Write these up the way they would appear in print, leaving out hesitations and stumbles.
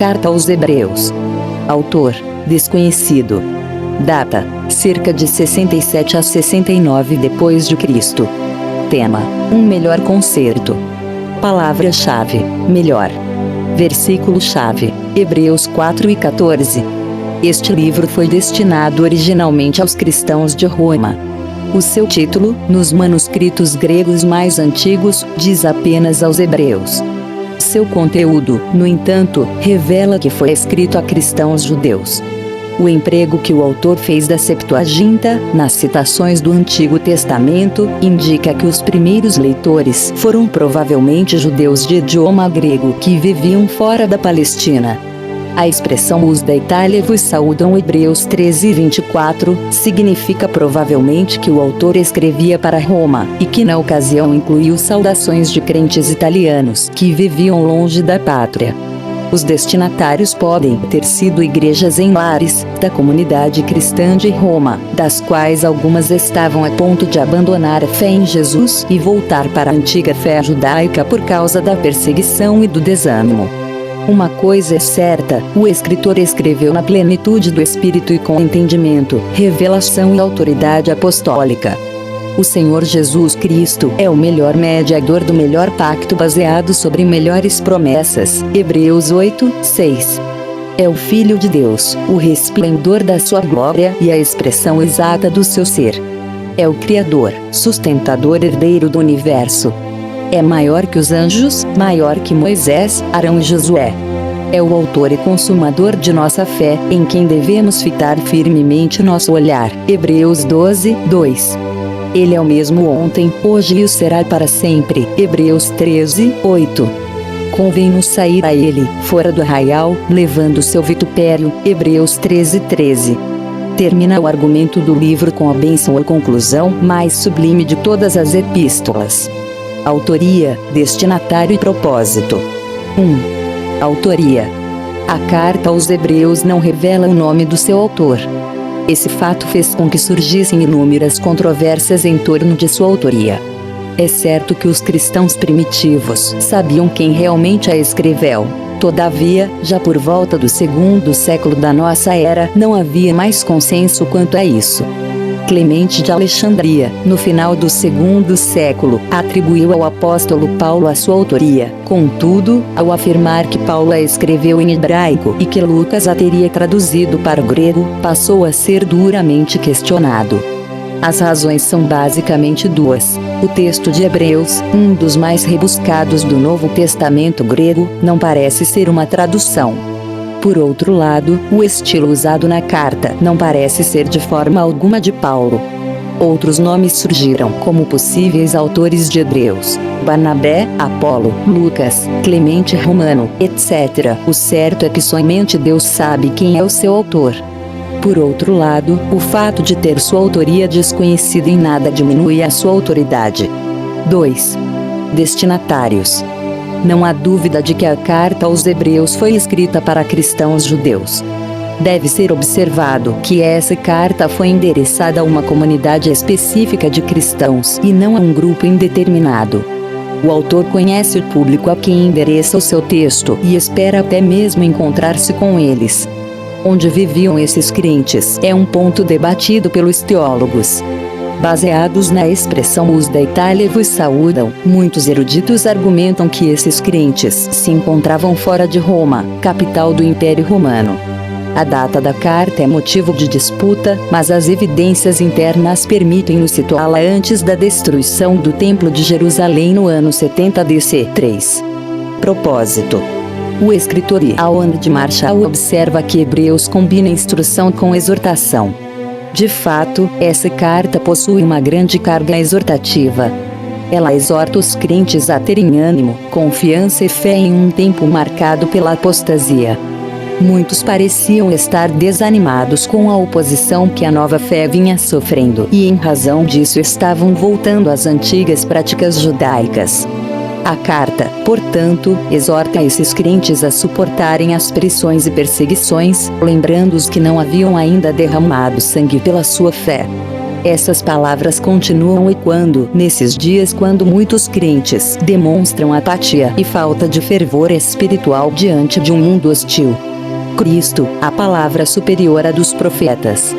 Carta aos Hebreus. Autor: desconhecido. Data: cerca de 67 a 69 depois de Cristo. Tema: um melhor concerto. Palavra-chave: melhor. Versículo-chave: Hebreus 4:14. Este livro foi destinado originalmente aos cristãos de Roma. O seu título, nos manuscritos gregos mais antigos, diz apenas aos hebreus. Seu conteúdo, no entanto, revela que foi escrito a cristãos judeus. O emprego que o autor fez da Septuaginta, nas citações do Antigo Testamento, indica que os primeiros leitores foram provavelmente judeus de idioma grego que viviam fora da Palestina. A expressão "os da Itália vos saúdam", Hebreus 13:24, significa provavelmente que o autor escrevia para Roma, e que na ocasião incluiu saudações de crentes italianos que viviam longe da pátria. Os destinatários podem ter sido igrejas em lares da comunidade cristã de Roma, das quais algumas estavam a ponto de abandonar a fé em Jesus e voltar para a antiga fé judaica por causa da perseguição e do desânimo. Uma coisa é certa: o escritor escreveu na plenitude do Espírito e com entendimento, revelação e autoridade apostólica. O Senhor Jesus Cristo é o melhor mediador do melhor pacto baseado sobre melhores promessas. Hebreus 8:6. É o Filho de Deus, o resplendor da sua glória e a expressão exata do seu ser. É o Criador, sustentador, herdeiro do universo. É maior que os anjos, maior que Moisés, Arão e Josué. É o autor e consumador de nossa fé, em quem devemos fitar firmemente nosso olhar. Hebreus 12:2. Ele é o mesmo ontem, hoje e o será para sempre. Hebreus 13:8. Convém-nos sair a ele, fora do arraial, levando seu vitupério. Hebreus 13:13. Termina o argumento do livro com a bênção ou conclusão mais sublime de todas as epístolas. Autoria, destinatário e propósito. 1. Autoria. A carta aos Hebreus não revela o nome do seu autor. Esse fato fez com que surgissem inúmeras controvérsias em torno de sua autoria. É certo que os cristãos primitivos sabiam quem realmente a escreveu. Todavia, já por volta do segundo século da nossa era, não havia mais consenso quanto a isso. Clemente de Alexandria, no final do segundo século, atribuiu ao apóstolo Paulo a sua autoria. Contudo, ao afirmar que Paulo a escreveu em hebraico e que Lucas a teria traduzido para o grego, passou a ser duramente questionado. As razões são basicamente duas. O texto de Hebreus, um dos mais rebuscados do Novo Testamento grego, não parece ser uma tradução. Por outro lado, o estilo usado na carta não parece ser de forma alguma de Paulo. Outros nomes surgiram como possíveis autores de Hebreus: Barnabé, Apolo, Lucas, Clemente Romano, etc. O certo é que somente Deus sabe quem é o seu autor. Por outro lado, o fato de ter sua autoria desconhecida em nada diminui a sua autoridade. 2. Destinatários. Não há dúvida de que a carta aos Hebreus foi escrita para cristãos judeus. Deve ser observado que essa carta foi endereçada a uma comunidade específica de cristãos e não a um grupo indeterminado. O autor conhece o público a quem endereça o seu texto e espera até mesmo encontrar-se com eles. Onde viviam esses crentes é um ponto debatido pelos teólogos. Baseados na expressão "os da Itália vos saúdam", muitos eruditos argumentam que esses crentes se encontravam fora de Roma, capital do Império Romano. A data da carta é motivo de disputa, mas as evidências internas permitem-nos situá-la antes da destruição do Templo de Jerusalém no ano 70 DC. 3. Propósito. O escritor Alan de Marshall observa que Hebreus combina instrução com exortação. De fato, essa carta possui uma grande carga exortativa. Ela exorta os crentes a terem ânimo, confiança e fé em um tempo marcado pela apostasia. Muitos pareciam estar desanimados com a oposição que a nova fé vinha sofrendo e, em razão disso, estavam voltando às antigas práticas judaicas. A carta, portanto, exorta esses crentes a suportarem as pressões e perseguições, lembrando-os que não haviam ainda derramado sangue pela sua fé. Essas palavras continuam ecoando nesses dias quando muitos crentes demonstram apatia e falta de fervor espiritual diante de um mundo hostil. Cristo, a palavra superior à dos profetas.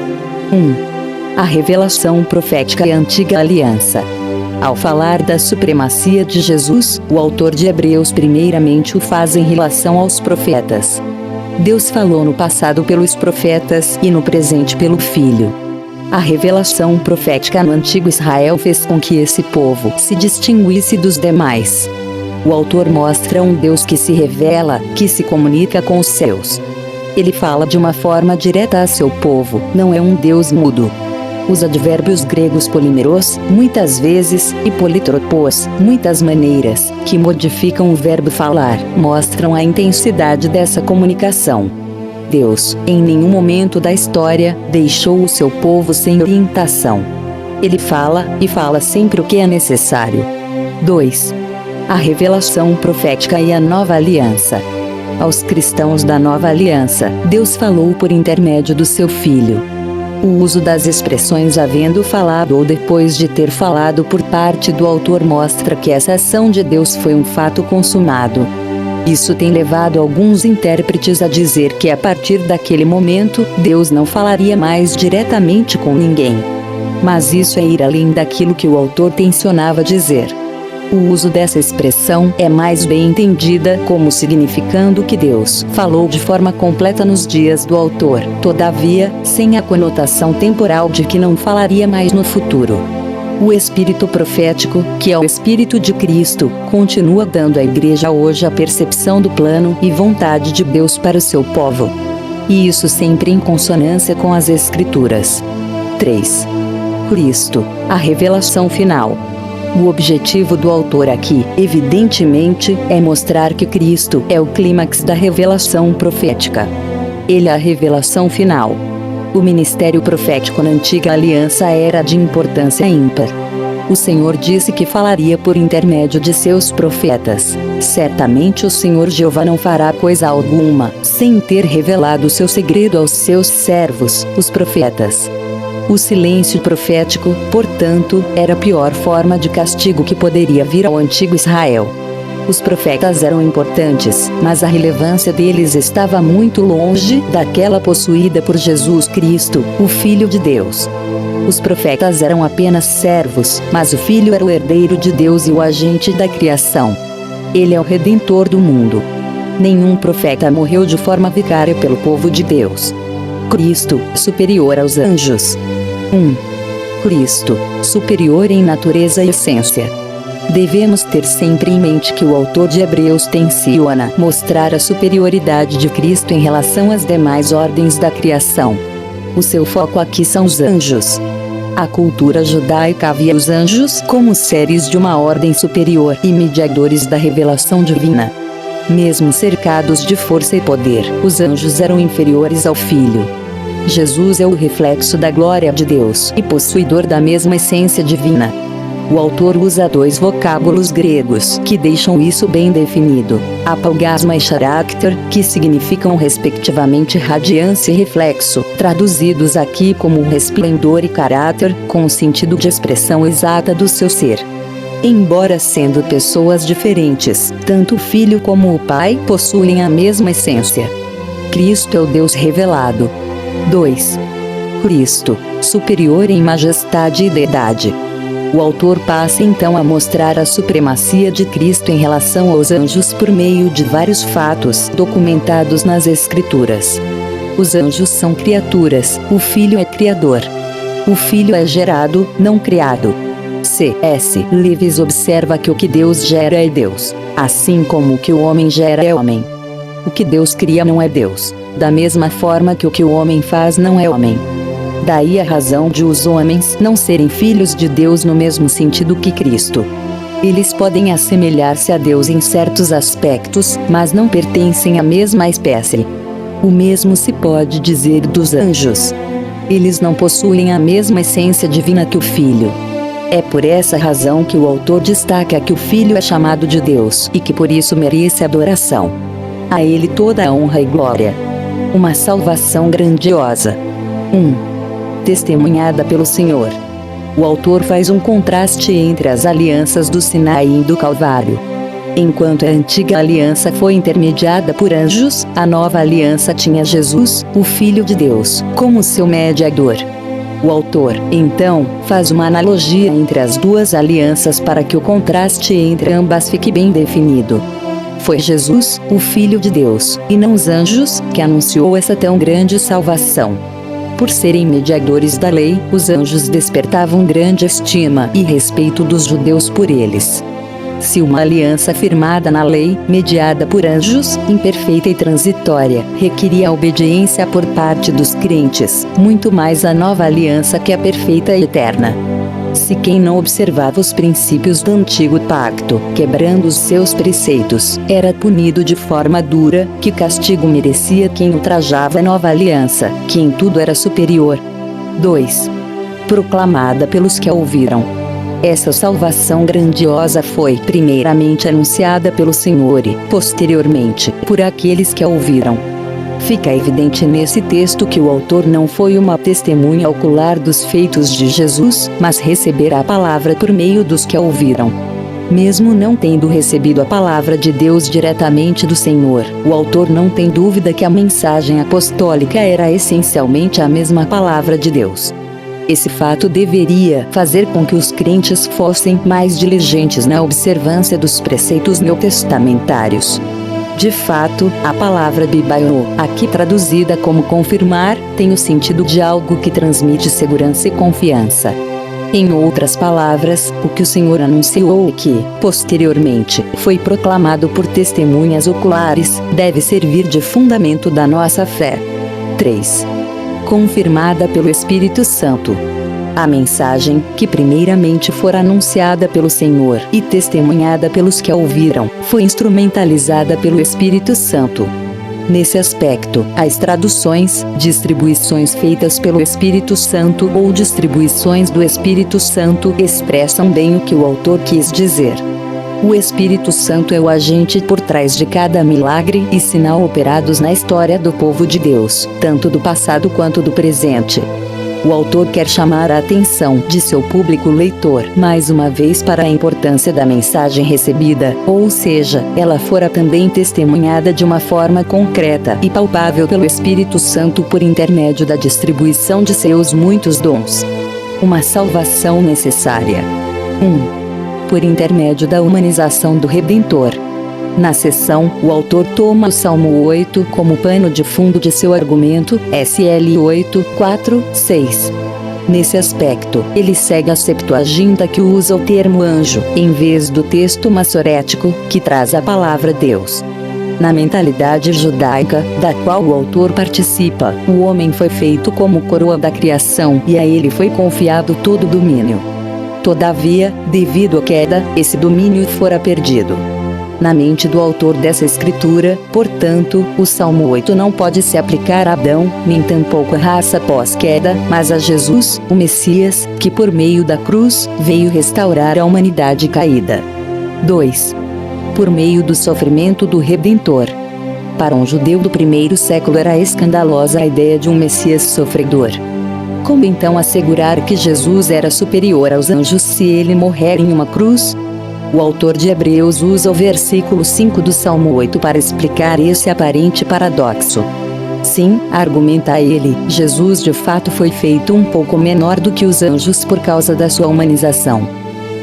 1. A revelação profética e a antiga aliança. Ao falar da supremacia de Jesus, o autor de Hebreus primeiramente o faz em relação aos profetas. Deus falou no passado pelos profetas e no presente pelo Filho. A revelação profética no antigo Israel fez com que esse povo se distinguisse dos demais. O autor mostra um Deus que se revela, que se comunica com os seus. Ele fala de uma forma direta a seu povo, não é um Deus mudo. Os advérbios gregos polímeros, muitas vezes, e politropos, muitas maneiras, que modificam o verbo falar, mostram a intensidade dessa comunicação. Deus, em nenhum momento da história, deixou o seu povo sem orientação. Ele fala, e fala sempre o que é necessário. 2. A revelação profética e a nova aliança. Aos cristãos da nova aliança, Deus falou por intermédio do seu Filho. O uso das expressões havendo falado ou depois de ter falado por parte do autor mostra que essa ação de Deus foi um fato consumado. Isso tem levado alguns intérpretes a dizer que a partir daquele momento, Deus não falaria mais diretamente com ninguém. Mas isso é ir além daquilo que o autor tencionava dizer. O uso dessa expressão é mais bem entendida como significando que Deus falou de forma completa nos dias do autor, todavia, sem a conotação temporal de que não falaria mais no futuro. O Espírito profético, que é o Espírito de Cristo, continua dando à Igreja hoje a percepção do plano e vontade de Deus para o seu povo. E isso sempre em consonância com as Escrituras. 3. Cristo, a revelação final. O objetivo do autor aqui, evidentemente, é mostrar que Cristo é o clímax da revelação profética. Ele é a revelação final. O ministério profético na antiga aliança era de importância ímpar. O Senhor disse que falaria por intermédio de seus profetas. Certamente o Senhor Jeová não fará coisa alguma, sem ter revelado o seu segredo aos seus servos, os profetas. O silêncio profético, portanto, era a pior forma de castigo que poderia vir ao antigo Israel. Os profetas eram importantes, mas a relevância deles estava muito longe daquela possuída por Jesus Cristo, o Filho de Deus. Os profetas eram apenas servos, mas o Filho era o herdeiro de Deus e o agente da criação. Ele é o Redentor do mundo. Nenhum profeta morreu de forma vicária pelo povo de Deus. Cristo, superior aos anjos. 1. Cristo, superior em natureza e essência. Devemos ter sempre em mente que o autor de Hebreus tenciona mostrar a superioridade de Cristo em relação às demais ordens da criação. O seu foco aqui são os anjos. A cultura judaica via os anjos como seres de uma ordem superior e mediadores da revelação divina. Mesmo cercados de força e poder, os anjos eram inferiores ao Filho. Jesus é o reflexo da glória de Deus e possuidor da mesma essência divina. O autor usa dois vocábulos gregos que deixam isso bem definido: apaugasma e character, que significam respectivamente radiância e reflexo, traduzidos aqui como resplendor e caráter, com o sentido de expressão exata do seu ser. Embora sendo pessoas diferentes, tanto o Filho como o Pai possuem a mesma essência. Cristo é o Deus revelado. 2. Cristo, superior em majestade e deidade. O autor passa então a mostrar a supremacia de Cristo em relação aos anjos por meio de vários fatos documentados nas Escrituras. Os anjos são criaturas, o Filho é criador. O Filho é gerado, não criado. C.S. Lewis observa que o que Deus gera é Deus, assim como o que o homem gera é homem. O que Deus cria não é Deus, da mesma forma que o que o homem faz não é homem. Daí a razão de os homens não serem filhos de Deus no mesmo sentido que Cristo. Eles podem assemelhar-se a Deus em certos aspectos, mas não pertencem à mesma espécie. O mesmo se pode dizer dos anjos. Eles não possuem a mesma essência divina que o Filho. É por essa razão que o autor destaca que o Filho é chamado de Deus e que por isso merece adoração. A ele toda a honra e glória. Uma salvação grandiosa. 1. Testemunhada pelo Senhor. O autor faz um contraste entre as alianças do Sinai e do Calvário. Enquanto a antiga aliança foi intermediada por anjos, a nova aliança tinha Jesus, o Filho de Deus, como seu mediador. O autor, então, faz uma analogia entre as duas alianças para que o contraste entre ambas fique bem definido. Foi Jesus, o Filho de Deus, e não os anjos, que anunciou essa tão grande salvação. Por serem mediadores da lei, os anjos despertavam grande estima e respeito dos judeus por eles. Se uma aliança firmada na lei, mediada por anjos, imperfeita e transitória, requeria obediência por parte dos crentes, muito mais a nova aliança que é perfeita e eterna. Se quem não observava os princípios do antigo pacto, quebrando os seus preceitos, era punido de forma dura, que castigo merecia quem ultrajava a nova aliança, que em tudo era superior. 2. Proclamada pelos que a ouviram. Essa salvação grandiosa foi primeiramente anunciada pelo Senhor e, posteriormente, por aqueles que a ouviram. Fica evidente nesse texto que o autor não foi uma testemunha ocular dos feitos de Jesus, mas receberá a palavra por meio dos que a ouviram. Mesmo não tendo recebido a palavra de Deus diretamente do Senhor, o autor não tem dúvida que a mensagem apostólica era essencialmente a mesma palavra de Deus. Esse fato deveria fazer com que os crentes fossem mais diligentes na observância dos preceitos neotestamentários. De fato, a palavra bibaio, aqui traduzida como confirmar, tem o sentido de algo que transmite segurança e confiança. Em outras palavras, o que o Senhor anunciou e que, posteriormente, foi proclamado por testemunhas oculares, deve servir de fundamento da nossa fé. 3. Confirmada pelo Espírito Santo. A mensagem, que primeiramente fora anunciada pelo Senhor e testemunhada pelos que a ouviram, foi instrumentalizada pelo Espírito Santo. Nesse aspecto, as traduções, distribuições feitas pelo Espírito Santo ou distribuições do Espírito Santo expressam bem o que o autor quis dizer. O Espírito Santo é o agente por trás de cada milagre e sinal operados na história do povo de Deus, tanto do passado quanto do presente. O autor quer chamar a atenção de seu público leitor mais uma vez para a importância da mensagem recebida, ou seja, ela fora também testemunhada de uma forma concreta e palpável pelo Espírito Santo por intermédio da distribuição de seus muitos dons. Uma salvação necessária. 1. Por intermédio da humanização do Redentor. Na seção, o autor toma o Salmo 8 como pano de fundo de seu argumento, SL 8, 4, 6. Nesse aspecto, ele segue a Septuaginta que usa o termo anjo, em vez do texto massorético, que traz a palavra Deus. Na mentalidade judaica, da qual o autor participa, o homem foi feito como coroa da criação e a ele foi confiado todo o domínio. Todavia, devido à queda, esse domínio fora perdido. Na mente do autor dessa escritura, portanto, o Salmo 8 não pode se aplicar a Adão, nem tampouco à raça pós-queda, mas a Jesus, o Messias, que por meio da cruz, veio restaurar a humanidade caída. 2. Por meio do sofrimento do Redentor. Para um judeu do primeiro século era escandalosa a ideia de um Messias sofredor. Como então assegurar que Jesus era superior aos anjos se ele morrer em uma cruz? O autor de Hebreus usa o versículo 5 do Salmo 8 para explicar esse aparente paradoxo. Sim, argumenta ele, Jesus de fato foi feito um pouco menor do que os anjos por causa da sua humanização.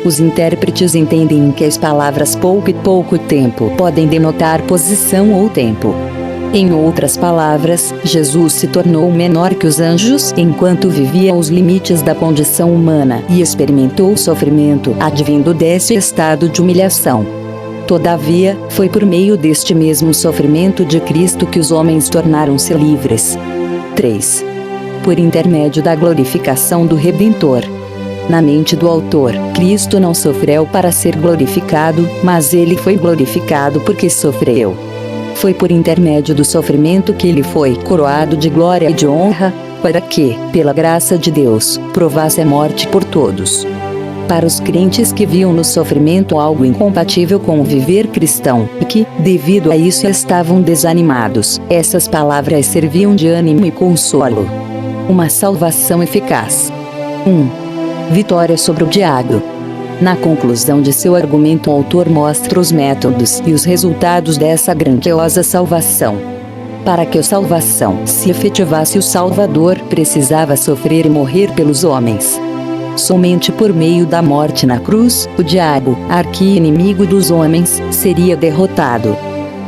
Os intérpretes entendem que as palavras pouco e pouco tempo podem denotar posição ou tempo. Em outras palavras, Jesus se tornou menor que os anjos enquanto vivia aos limites da condição humana e experimentou o sofrimento advindo desse estado de humilhação. Todavia, foi por meio deste mesmo sofrimento de Cristo que os homens tornaram-se livres. 3. Por intermédio da glorificação do Redentor. Na mente do autor, Cristo não sofreu para ser glorificado, mas ele foi glorificado porque sofreu. Foi por intermédio do sofrimento que ele foi coroado de glória e de honra, para que, pela graça de Deus, provasse a morte por todos. Para os crentes que viam no sofrimento algo incompatível com o viver cristão, e que, devido a isso estavam desanimados, essas palavras serviam de ânimo e consolo. Uma salvação eficaz. 1. Vitória sobre o diabo. Na conclusão de seu argumento, o autor mostra os métodos e os resultados dessa grandiosa salvação. Para que a salvação se efetivasse, o Salvador precisava sofrer e morrer pelos homens. Somente por meio da morte na cruz, o diabo, arqui-inimigo dos homens, seria derrotado.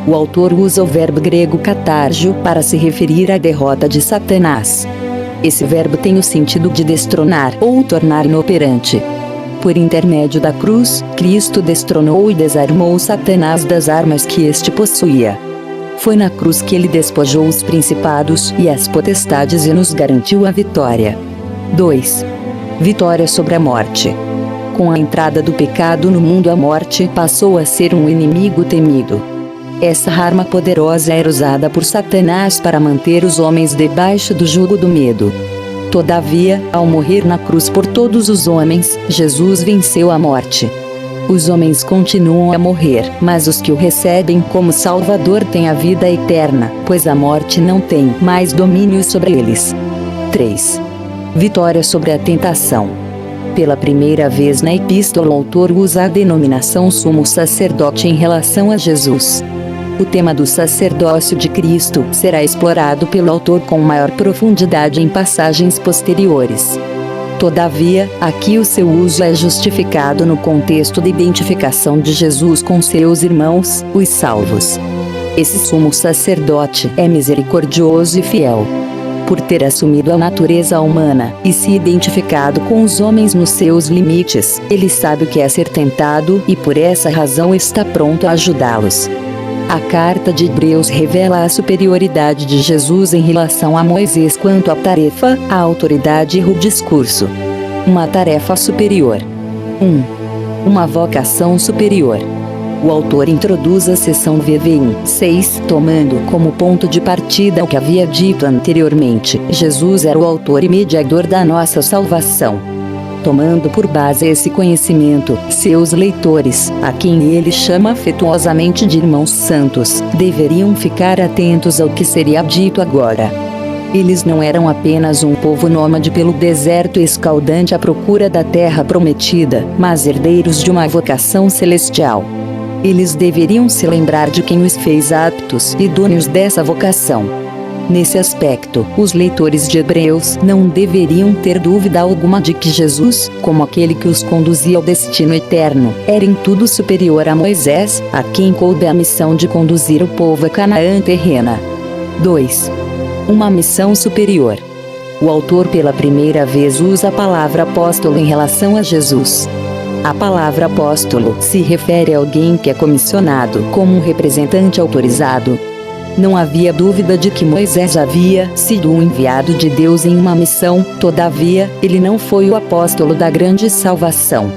O autor usa o verbo grego catargio para se referir à derrota de Satanás. Esse verbo tem o sentido de destronar ou tornar inoperante. Por intermédio da cruz, Cristo destronou e desarmou Satanás das armas que este possuía. Foi na cruz que ele despojou os principados e as potestades e nos garantiu a vitória. 2. Vitória sobre a morte. Com a entrada do pecado no mundo, a morte passou a ser um inimigo temido. Essa arma poderosa era usada por Satanás para manter os homens debaixo do jugo do medo. Todavia, ao morrer na cruz por todos os homens, Jesus venceu a morte. Os homens continuam a morrer, mas os que o recebem como Salvador têm a vida eterna, pois a morte não tem mais domínio sobre eles. 3. Vitória sobre a tentação. Pela primeira vez na epístola, o autor usa a denominação sumo sacerdote em relação a Jesus. O tema do sacerdócio de Cristo será explorado pelo autor com maior profundidade em passagens posteriores. Todavia, aqui o seu uso é justificado no contexto da identificação de Jesus com seus irmãos, os salvos. Esse sumo sacerdote é misericordioso e fiel. Por ter assumido a natureza humana e se identificado com os homens nos seus limites, ele sabe o que é ser tentado e por essa razão está pronto a ajudá-los. A carta de Hebreus revela a superioridade de Jesus em relação a Moisés quanto à tarefa, a autoridade e o discurso. Uma tarefa superior. 1. Uma vocação superior. O autor introduz a seção VV1:6, tomando como ponto de partida o que havia dito anteriormente: Jesus era o autor e mediador da nossa salvação. Tomando por base esse conhecimento, seus leitores, a quem ele chama afetuosamente de irmãos santos, deveriam ficar atentos ao que seria dito agora. Eles não eram apenas um povo nômade pelo deserto escaldante à procura da terra prometida, mas herdeiros de uma vocação celestial. Eles deveriam se lembrar de quem os fez aptos e idôneos dessa vocação. Nesse aspecto, os leitores de Hebreus não deveriam ter dúvida alguma de que Jesus, como aquele que os conduzia ao destino eterno, era em tudo superior a Moisés, a quem coube a missão de conduzir o povo a Canaã terrena. 2. Uma missão superior. O autor pela primeira vez usa a palavra apóstolo em relação a Jesus. A palavra apóstolo se refere a alguém que é comissionado como um representante autorizado. Não havia dúvida de que Moisés havia sido um enviado de Deus em uma missão, todavia, ele não foi o apóstolo da grande salvação.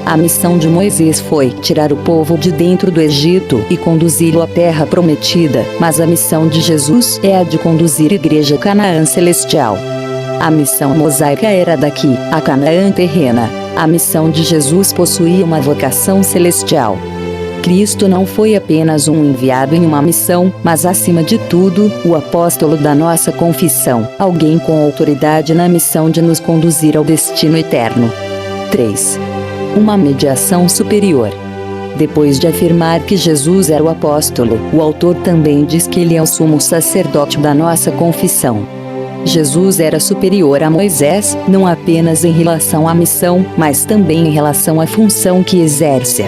A missão de Moisés foi tirar o povo de dentro do Egito e conduzi-lo à terra prometida, mas a missão de Jesus é a de conduzir a igreja a Canaã celestial. A missão mosaica era daqui, a Canaã terrena. A missão de Jesus possuía uma vocação celestial. Cristo não foi apenas um enviado em uma missão, mas acima de tudo, o apóstolo da nossa confissão, alguém com autoridade na missão de nos conduzir ao destino eterno. 3. Uma mediação superior. Depois de afirmar que Jesus era o apóstolo, o autor também diz que ele é o sumo sacerdote da nossa confissão. Jesus era superior a Moisés, não apenas em relação à missão, mas também em relação à função que exerce.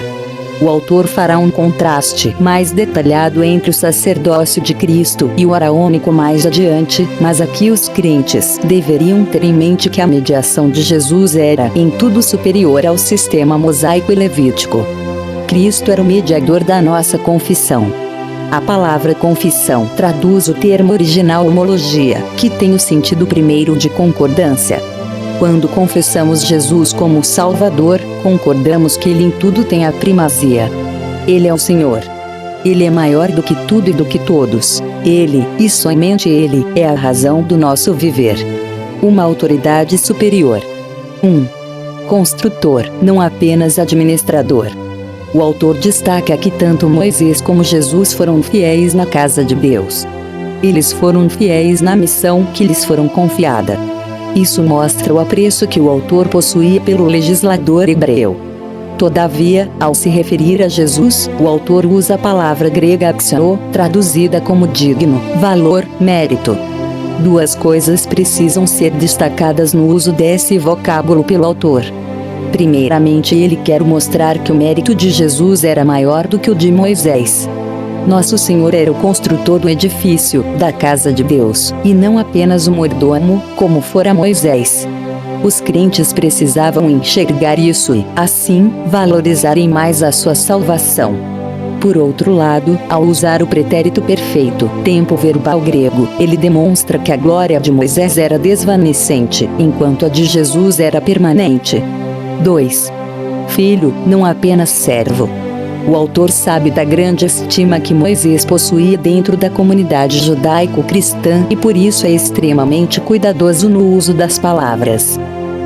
O autor fará um contraste mais detalhado entre o sacerdócio de Cristo e o araônico mais adiante, mas aqui os crentes deveriam ter em mente que a mediação de Jesus era em tudo superior ao sistema mosaico e levítico. Cristo era o mediador da nossa confissão. A palavra confissão traduz o termo original homologia, que tem o sentido primeiro de concordância. Quando confessamos Jesus como Salvador, concordamos que Ele em tudo tem a primazia. Ele é o Senhor. Ele é maior do que tudo e do que todos. Ele, e somente Ele, é a razão do nosso viver. Uma autoridade superior. 1. Construtor, não apenas administrador. O autor destaca que tanto Moisés como Jesus foram fiéis na casa de Deus. Eles foram fiéis na missão que lhes foram confiada. Isso mostra o apreço que o autor possuía pelo legislador hebreu. Todavia, ao se referir a Jesus, o autor usa a palavra grega axio, traduzida como digno, valor, mérito. Duas coisas precisam ser destacadas no uso desse vocábulo pelo autor. Primeiramente, ele quer mostrar que o mérito de Jesus era maior do que o de Moisés. Nosso Senhor era o construtor do edifício, da casa de Deus, e não apenas o mordomo, como fora Moisés. Os crentes precisavam enxergar isso e, assim, valorizarem mais a sua salvação. Por outro lado, ao usar o pretérito perfeito, tempo verbal grego, ele demonstra que a glória de Moisés era desvanecente, enquanto a de Jesus era permanente. 2. Filho, não apenas servo. O autor sabe da grande estima que Moisés possuía dentro da comunidade judaico-cristã e por isso é extremamente cuidadoso no uso das palavras.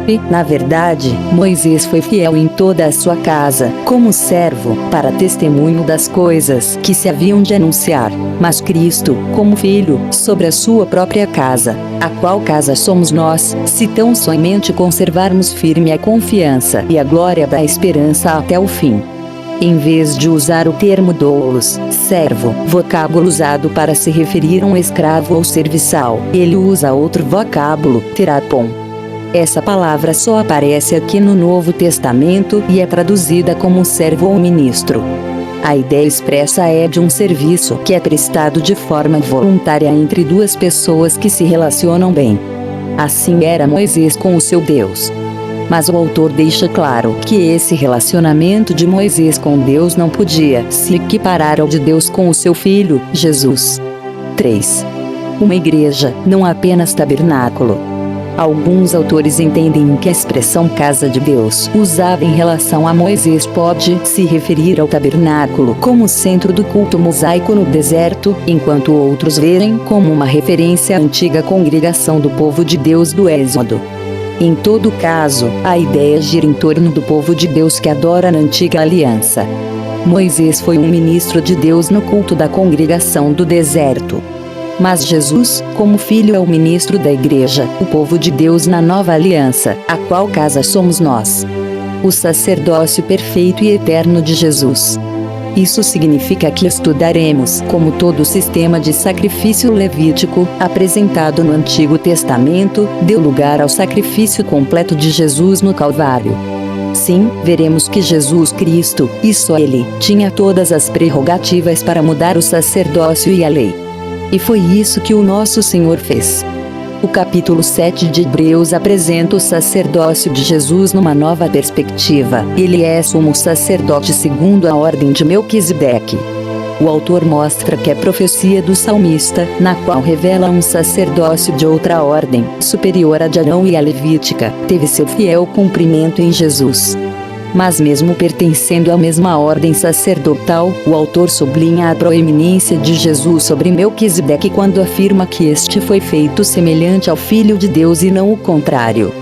E, na verdade, Moisés foi fiel em toda a sua casa, como servo, para testemunho das coisas que se haviam de anunciar, mas Cristo, como filho, sobre a sua própria casa, a qual casa somos nós, se tão somente conservarmos firme a confiança e a glória da esperança até o fim. Em vez de usar o termo doulos, servo, vocábulo usado para se referir a um escravo ou serviçal, ele usa outro vocábulo, terapon. Essa palavra só aparece aqui no Novo Testamento e é traduzida como servo ou ministro. A ideia expressa é de um serviço que é prestado de forma voluntária entre duas pessoas que se relacionam bem. Assim era Moisés com o seu Deus. Mas o autor deixa claro que esse relacionamento de Moisés com Deus não podia se equiparar ao de Deus com o seu Filho, Jesus. 3. Uma igreja, não apenas tabernáculo. Alguns autores entendem que a expressão casa de Deus, usada em relação a Moisés, pode se referir ao tabernáculo como centro do culto mosaico no deserto, enquanto outros veem como uma referência à antiga congregação do povo de Deus do Êxodo. Em todo caso, a ideia gira em torno do povo de Deus que adora na antiga aliança. Moisés foi um ministro de Deus no culto da congregação do deserto. Mas Jesus, como filho, é o ministro da igreja, o povo de Deus na nova aliança, a qual casa somos nós. O sacerdócio perfeito e eterno de Jesus. Isso significa que estudaremos como todo o sistema de sacrifício levítico, apresentado no Antigo Testamento, deu lugar ao sacrifício completo de Jesus no Calvário. Sim, veremos que Jesus Cristo, e só Ele, tinha todas as prerrogativas para mudar o sacerdócio e a lei. E foi isso que o nosso Senhor fez. O capítulo 7 de Hebreus apresenta o sacerdócio de Jesus numa nova perspectiva. Ele é sumo sacerdote segundo a ordem de Melquisedeque. O autor mostra que a profecia do salmista, na qual revela um sacerdócio de outra ordem, superior à de Arão e à levítica, teve seu fiel cumprimento em Jesus. Mas mesmo pertencendo à mesma ordem sacerdotal, o autor sublinha a proeminência de Jesus sobre Melquisedeque quando afirma que este foi feito semelhante ao Filho de Deus e não o contrário.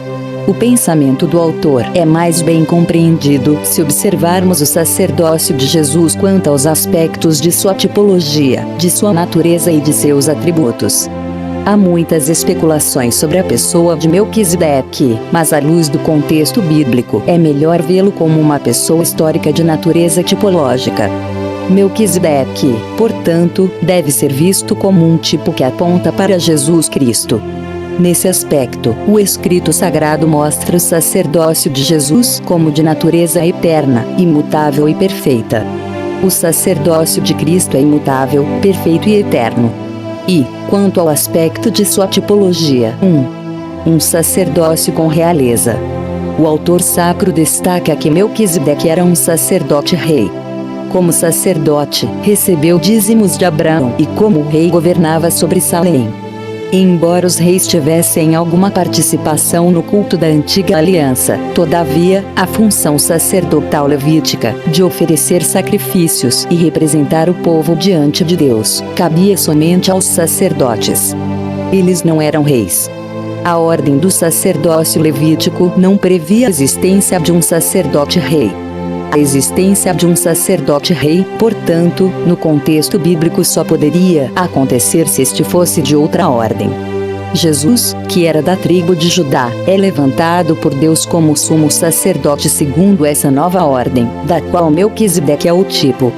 O pensamento do autor é mais bem compreendido se observarmos o sacerdócio de Jesus quanto aos aspectos de sua tipologia, de sua natureza e de seus atributos. Há muitas especulações sobre a pessoa de Melquisedeque, mas à luz do contexto bíblico, é melhor vê-lo como uma pessoa histórica de natureza tipológica. Melquisedeque, portanto, deve ser visto como um tipo que aponta para Jesus Cristo. Nesse aspecto, o escrito sagrado mostra o sacerdócio de Jesus como de natureza eterna, imutável e perfeita. O sacerdócio de Cristo é imutável, perfeito e eterno. E, quanto ao aspecto de sua tipologia, um sacerdócio com realeza. O autor sacro destaca que Melquisedeque era um sacerdote-rei. Como sacerdote, recebeu dízimos de Abraão e como rei governava sobre Salém. Embora os reis tivessem alguma participação no culto da antiga aliança, todavia, a função sacerdotal levítica, de oferecer sacrifícios e representar o povo diante de Deus, cabia somente aos sacerdotes. Eles não eram reis. A ordem do sacerdócio levítico não previa a existência de um sacerdote-rei. A existência de um sacerdote-rei, portanto, no contexto bíblico só poderia acontecer se este fosse de outra ordem. Jesus, que era da tribo de Judá, é levantado por Deus como sumo sacerdote segundo essa nova ordem, da qual Melquisedeque é o tipo.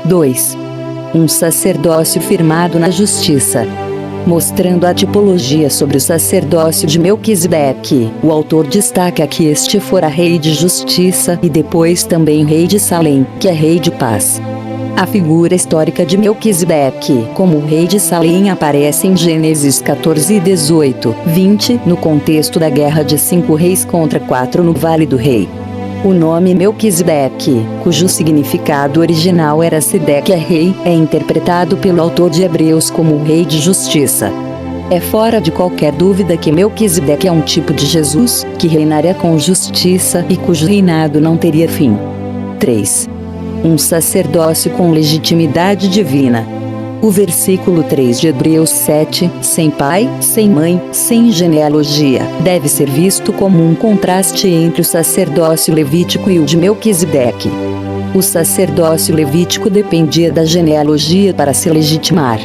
2. Um sacerdócio firmado na justiça. Mostrando a tipologia sobre o sacerdócio de Melquisedeque, o autor destaca que este fora rei de justiça e depois também rei de Salém, que é rei de paz. A figura histórica de Melquisedeque como rei de Salém aparece em Gênesis 14 e 18, 20, no contexto da guerra de 5 reis contra 4 no Vale do Rei. O nome Melquisedeque, cujo significado original era Sedeque é rei, é interpretado pelo autor de Hebreus como o rei de justiça. É fora de qualquer dúvida que Melquisedeque é um tipo de Jesus, que reinaria com justiça e cujo reinado não teria fim. 3. Um sacerdócio com legitimidade divina. O versículo 3 de Hebreus 7, sem pai, sem mãe, sem genealogia, deve ser visto como um contraste entre o sacerdócio levítico e o de Melquisedeque. O sacerdócio levítico dependia da genealogia para se legitimar.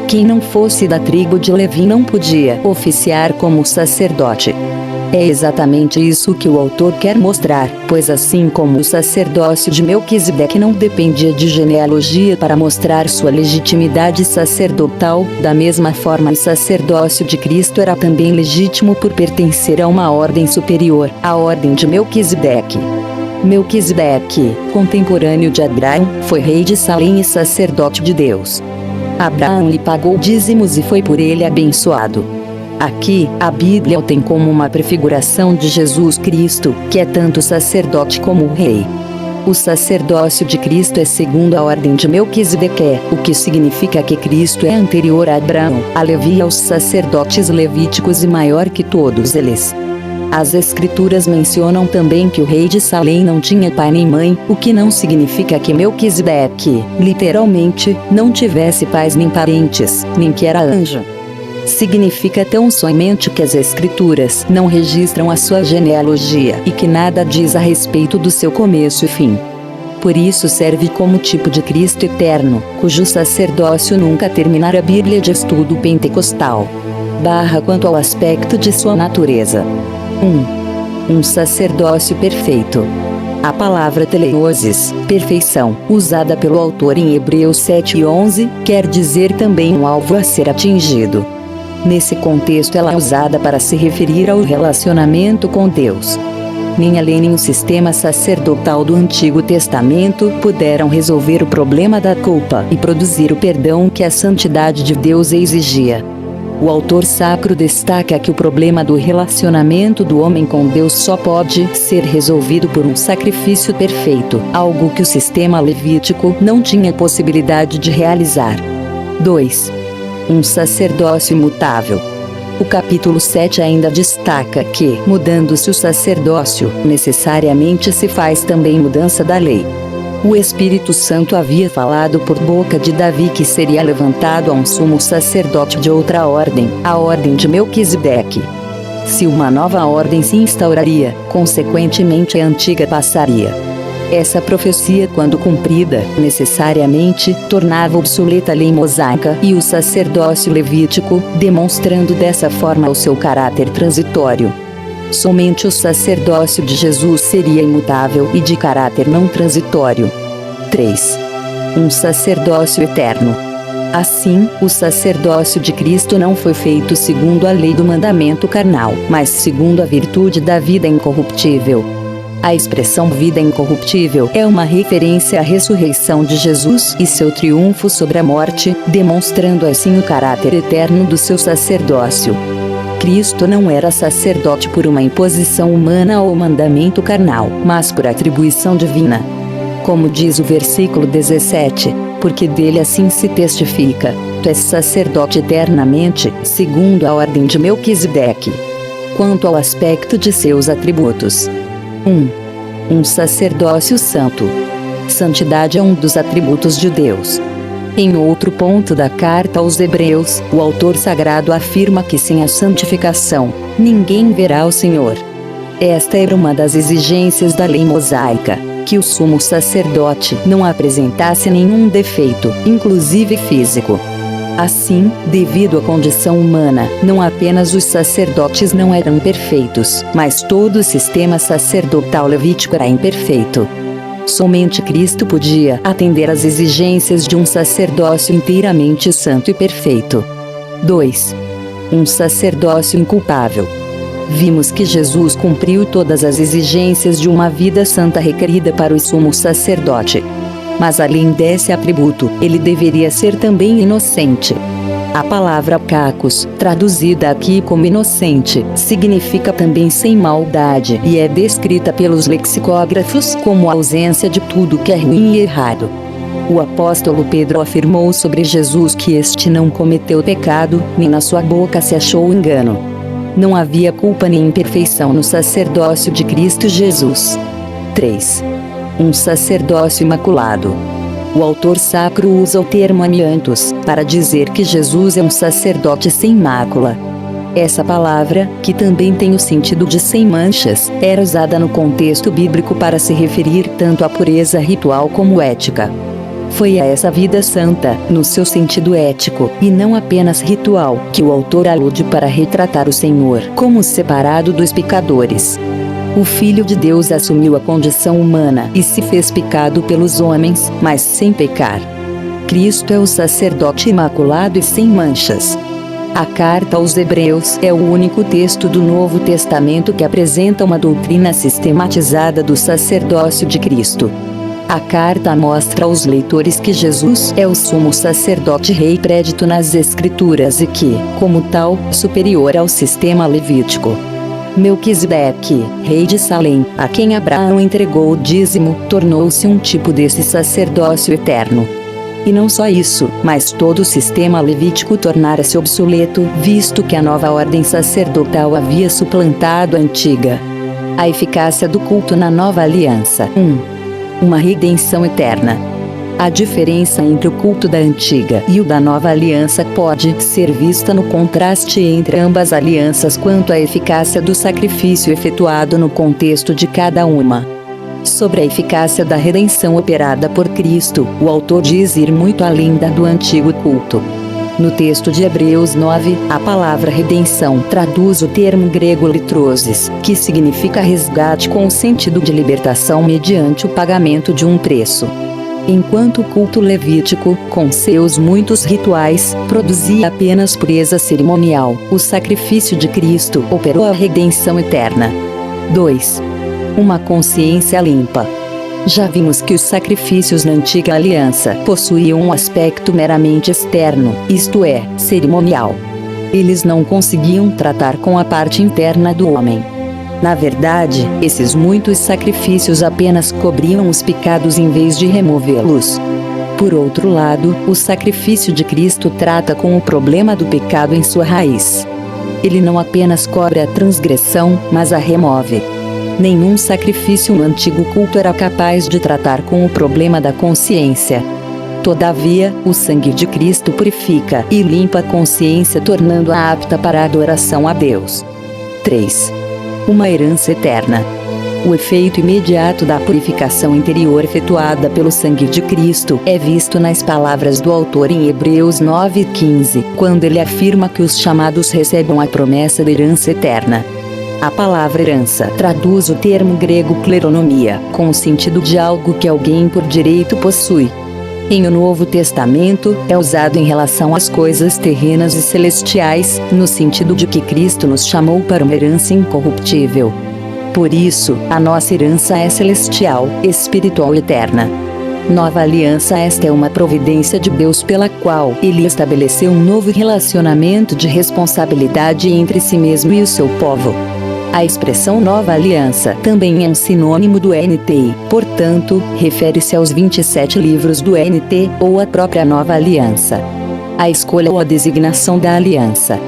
Quem não fosse da tribo de Levi não podia oficiar como sacerdote. É exatamente isso que o autor quer mostrar, pois assim como o sacerdócio de Melquisedeque não dependia de genealogia para mostrar sua legitimidade sacerdotal, da mesma forma o sacerdócio de Cristo era também legítimo por pertencer a uma ordem superior, a ordem de Melquisedeque. Melquisedeque, contemporâneo de Abraão, foi rei de Salém e sacerdote de Deus. Abraão lhe pagou dízimos e foi por ele abençoado. Aqui, a Bíblia o tem como uma prefiguração de Jesus Cristo, que é tanto sacerdote como rei. O sacerdócio de Cristo é segundo a ordem de Melquisedeque, o que significa que Cristo é anterior a Abraão, a Levi e aos sacerdotes levíticos e maior que todos eles. As Escrituras mencionam também que o rei de Salém não tinha pai nem mãe, o que não significa que Melquisedeque, literalmente, não tivesse pais nem parentes, nem que era anjo. Significa tão somente que as Escrituras não registram a sua genealogia e que nada diz a respeito do seu começo e fim. Por isso serve como tipo de Cristo eterno, cujo sacerdócio nunca terminará. A Bíblia de Estudo Pentecostal. Quanto ao aspecto de sua natureza. 1. Um sacerdócio perfeito. A palavra teleioses, perfeição, usada pelo autor em Hebreus 7:11, quer dizer também um alvo a ser atingido. Nesse contexto ela é usada para se referir ao relacionamento com Deus. Nem a lei nem o sistema sacerdotal do Antigo Testamento puderam resolver o problema da culpa e produzir o perdão que a santidade de Deus exigia. O autor sacro destaca que o problema do relacionamento do homem com Deus só pode ser resolvido por um sacrifício perfeito, algo que o sistema levítico não tinha possibilidade de realizar. 2. Um sacerdócio imutável. O capítulo 7 ainda destaca que, mudando-se o sacerdócio, necessariamente se faz também mudança da lei. O Espírito Santo havia falado por boca de Davi que seria levantado a um sumo sacerdote de outra ordem, a ordem de Melquisedeque. Se uma nova ordem se instauraria, consequentemente a antiga passaria. Essa profecia, quando cumprida, necessariamente tornava obsoleta a lei mosaica e o sacerdócio levítico, demonstrando dessa forma o seu caráter transitório. Somente o sacerdócio de Jesus seria imutável e de caráter não transitório. 3. Um sacerdócio eterno. Assim, o sacerdócio de Cristo não foi feito segundo a lei do mandamento carnal, mas segundo a virtude da vida incorruptível. A expressão vida incorruptível é uma referência à ressurreição de Jesus e seu triunfo sobre a morte, demonstrando assim o caráter eterno do seu sacerdócio. Cristo não era sacerdote por uma imposição humana ou mandamento carnal, mas por atribuição divina. Como diz o versículo 17, porque dele assim se testifica, tu és sacerdote eternamente, segundo a ordem de Melquisedeque. Quanto ao aspecto de seus atributos. 1. Um sacerdócio santo. Santidade é um dos atributos de Deus. Em outro ponto da carta aos Hebreus, o autor sagrado afirma que sem a santificação, ninguém verá o Senhor. Esta era uma das exigências da lei mosaica, que o sumo sacerdote não apresentasse nenhum defeito, inclusive físico. Assim, devido à condição humana, não apenas os sacerdotes não eram perfeitos, mas todo o sistema sacerdotal levítico era imperfeito. Somente Cristo podia atender às exigências de um sacerdócio inteiramente santo e perfeito. 2. Um sacerdócio inculpável. Vimos que Jesus cumpriu todas as exigências de uma vida santa requerida para o sumo sacerdote. Mas além desse atributo, ele deveria ser também inocente. A palavra kakos, traduzida aqui como inocente, significa também sem maldade e é descrita pelos lexicógrafos como a ausência de tudo que é ruim e errado. O apóstolo Pedro afirmou sobre Jesus que este não cometeu pecado, nem na sua boca se achou engano. Não havia culpa nem imperfeição no sacerdócio de Cristo Jesus. 3. Um sacerdócio imaculado. O autor sacro usa o termo amiantos para dizer que Jesus é um sacerdote sem mácula. Essa palavra, que também tem o sentido de sem manchas, era usada no contexto bíblico para se referir tanto à pureza ritual como ética. Foi a essa vida santa, no seu sentido ético, e não apenas ritual, que o autor alude para retratar o Senhor como separado dos pecadores. O Filho de Deus assumiu a condição humana e se fez pecado pelos homens, mas sem pecar. Cristo é o sacerdote imaculado e sem manchas. A carta aos Hebreus é o único texto do Novo Testamento que apresenta uma doutrina sistematizada do sacerdócio de Cristo. A carta mostra aos leitores que Jesus é o sumo sacerdote rei prédito nas Escrituras e que, como tal, superior ao sistema levítico. Melquisedeque, rei de Salém, a quem Abraão entregou o dízimo, tornou-se um tipo desse sacerdócio eterno. E não só isso, mas todo o sistema levítico tornara-se obsoleto, visto que a nova ordem sacerdotal havia suplantado a antiga. A eficácia do culto na nova aliança. 1. Uma redenção eterna. A diferença entre o culto da antiga e o da nova aliança pode ser vista no contraste entre ambas alianças quanto à eficácia do sacrifício efetuado no contexto de cada uma. Sobre a eficácia da redenção operada por Cristo, o autor diz ir muito além da do antigo culto. No texto de Hebreus 9, a palavra redenção traduz o termo grego litroses, que significa resgate com o sentido de libertação mediante o pagamento de um preço. Enquanto o culto levítico, com seus muitos rituais, produzia apenas pureza cerimonial, o sacrifício de Cristo operou a redenção eterna. 2. Uma consciência limpa. Já vimos que os sacrifícios na antiga aliança possuíam um aspecto meramente externo, isto é, cerimonial. Eles não conseguiam tratar com a parte interna do homem. Na verdade, esses muitos sacrifícios apenas cobriam os pecados em vez de removê-los. Por outro lado, o sacrifício de Cristo trata com o problema do pecado em sua raiz. Ele não apenas cobre a transgressão, mas a remove. Nenhum sacrifício no antigo culto era capaz de tratar com o problema da consciência. Todavia, o sangue de Cristo purifica e limpa a consciência, tornando-a apta para a adoração a Deus. 3. Uma herança eterna. O efeito imediato da purificação interior efetuada pelo sangue de Cristo é visto nas palavras do autor em Hebreus 9:15, quando ele afirma que os chamados recebam a promessa da herança eterna. A palavra herança traduz o termo grego kleronomia, com o sentido de algo que alguém por direito possui. Em o Novo Testamento, é usado em relação às coisas terrenas e celestiais, no sentido de que Cristo nos chamou para uma herança incorruptível. Por isso, a nossa herança é celestial, espiritual e eterna. Nova aliança. Esta é uma providência de Deus pela qual Ele estabeleceu um novo relacionamento de responsabilidade entre si mesmo e o seu povo. A expressão nova aliança também é um sinônimo do NT, portanto, refere-se aos 27 livros do NT, ou à própria nova aliança. A escolha ou a designação da aliança.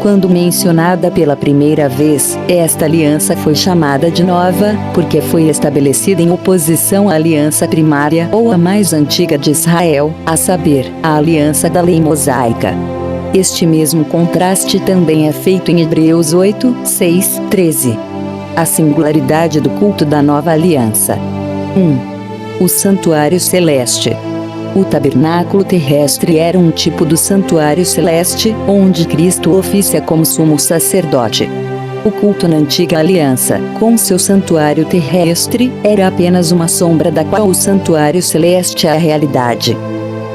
Quando mencionada pela primeira vez, esta aliança foi chamada de nova, porque foi estabelecida em oposição à aliança primária ou a mais antiga de Israel, a saber, a aliança da lei mosaica. Este mesmo contraste também é feito em Hebreus 8, 6, 13. A singularidade do culto da nova aliança. 1. O santuário celeste. O tabernáculo terrestre era um tipo do santuário celeste, onde Cristo oficia como sumo sacerdote. O culto na antiga aliança, com seu santuário terrestre, era apenas uma sombra da qual o santuário celeste é a realidade.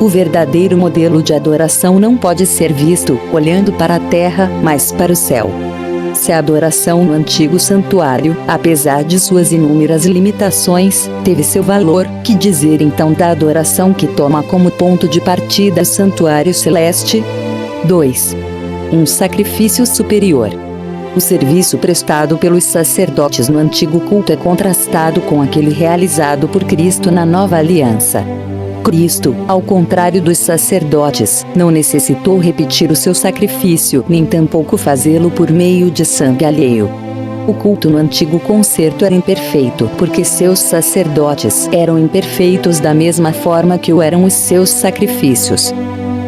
O verdadeiro modelo de adoração não pode ser visto olhando para a terra, mas para o céu. Se a adoração no antigo santuário, apesar de suas inúmeras limitações, teve seu valor, que dizer então da adoração que toma como ponto de partida o santuário celeste? 2. Um sacrifício superior. O serviço prestado pelos sacerdotes no antigo culto é contrastado com aquele realizado por Cristo na nova aliança. Cristo, ao contrário dos sacerdotes, não necessitou repetir o seu sacrifício, nem tampouco fazê-lo por meio de sangue alheio. O culto no antigo concerto era imperfeito, porque seus sacerdotes eram imperfeitos da mesma forma que o eram os seus sacrifícios.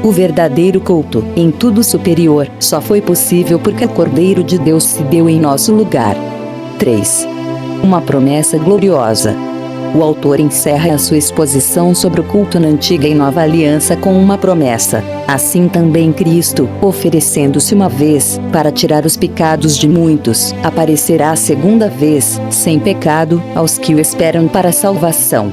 O verdadeiro culto, em tudo superior, só foi possível porque o Cordeiro de Deus se deu em nosso lugar. 3. Uma promessa gloriosa. O autor encerra a sua exposição sobre o culto na antiga e nova aliança com uma promessa. Assim também Cristo, oferecendo-se uma vez, para tirar os pecados de muitos, aparecerá a segunda vez, sem pecado, aos que o esperam para a salvação.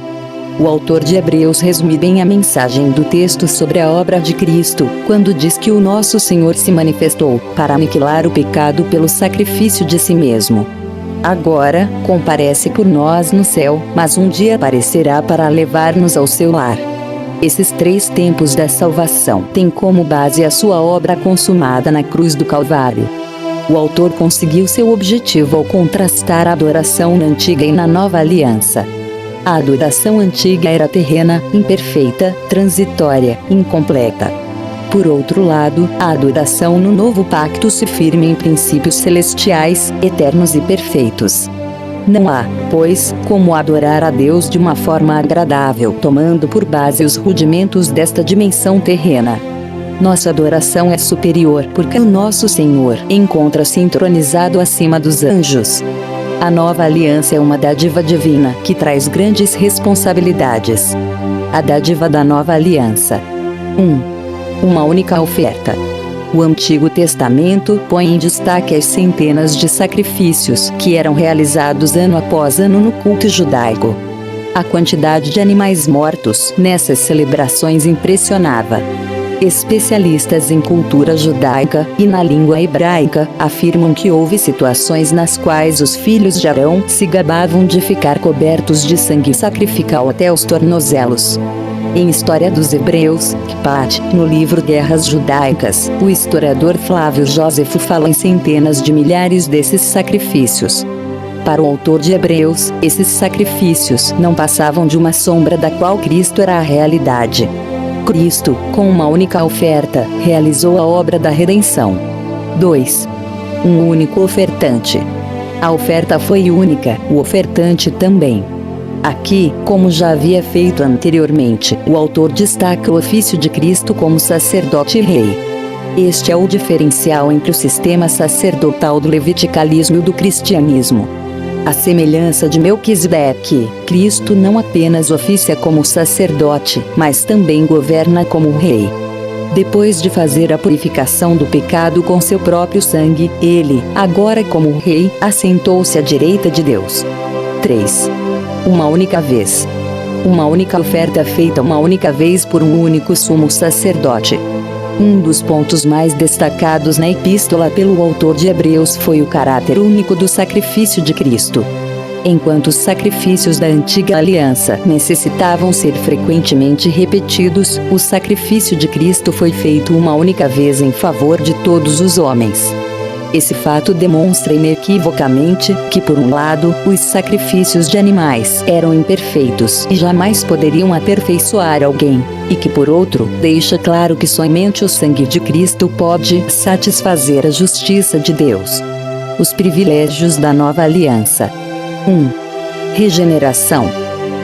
O autor de Hebreus resume bem a mensagem do texto sobre a obra de Cristo, quando diz que o nosso Senhor se manifestou, para aniquilar o pecado pelo sacrifício de si mesmo. Agora, comparece por nós no céu, mas um dia aparecerá para levar-nos ao seu lar. Esses 3 tempos da salvação têm como base a sua obra consumada na cruz do Calvário. O autor conseguiu seu objetivo ao contrastar a adoração na antiga e na nova aliança. A adoração antiga era terrena, imperfeita, transitória, incompleta. Por outro lado, a adoração no novo pacto se firma em princípios celestiais, eternos e perfeitos. Não há, pois, como adorar a Deus de uma forma agradável, tomando por base os rudimentos desta dimensão terrena. Nossa adoração é superior porque o nosso Senhor encontra-se entronizado acima dos anjos. A nova aliança é uma dádiva divina que traz grandes responsabilidades. A dádiva da nova aliança. 1. Uma única oferta. O Antigo Testamento põe em destaque as centenas de sacrifícios que eram realizados ano após ano no culto judaico. A quantidade de animais mortos nessas celebrações impressionava. Especialistas em cultura judaica e na língua hebraica afirmam que houve situações nas quais os filhos de Arão se gabavam de ficar cobertos de sangue sacrificial até os tornozelos. Em História dos Hebreus, Kpat, no livro Guerras Judaicas, o historiador Flávio Jósefo fala em centenas de milhares desses sacrifícios. Para o autor de Hebreus, esses sacrifícios não passavam de uma sombra da qual Cristo era a realidade. Cristo, com uma única oferta, realizou a obra da redenção. 2. Um único ofertante. A oferta foi única, o ofertante também. Aqui, como já havia feito anteriormente, o autor destaca o ofício de Cristo como sacerdote e rei. Este é o diferencial entre o sistema sacerdotal do leviticalismo e do cristianismo. À semelhança de Melquisedeque, Cristo não apenas oficia como sacerdote, mas também governa como rei. Depois de fazer a purificação do pecado com seu próprio sangue, ele, agora como rei, assentou-se à direita de Deus. 3. Uma única vez. Uma única oferta feita uma única vez por um único sumo sacerdote. Um dos pontos mais destacados na epístola pelo autor de Hebreus foi o caráter único do sacrifício de Cristo. Enquanto os sacrifícios da antiga aliança necessitavam ser frequentemente repetidos, o sacrifício de Cristo foi feito uma única vez em favor de todos os homens. Esse fato demonstra inequivocamente que, por um lado, os sacrifícios de animais eram imperfeitos e jamais poderiam aperfeiçoar alguém, e que, por outro, deixa claro que somente o sangue de Cristo pode satisfazer a justiça de Deus. Os privilégios da nova aliança. 1. Regeneração.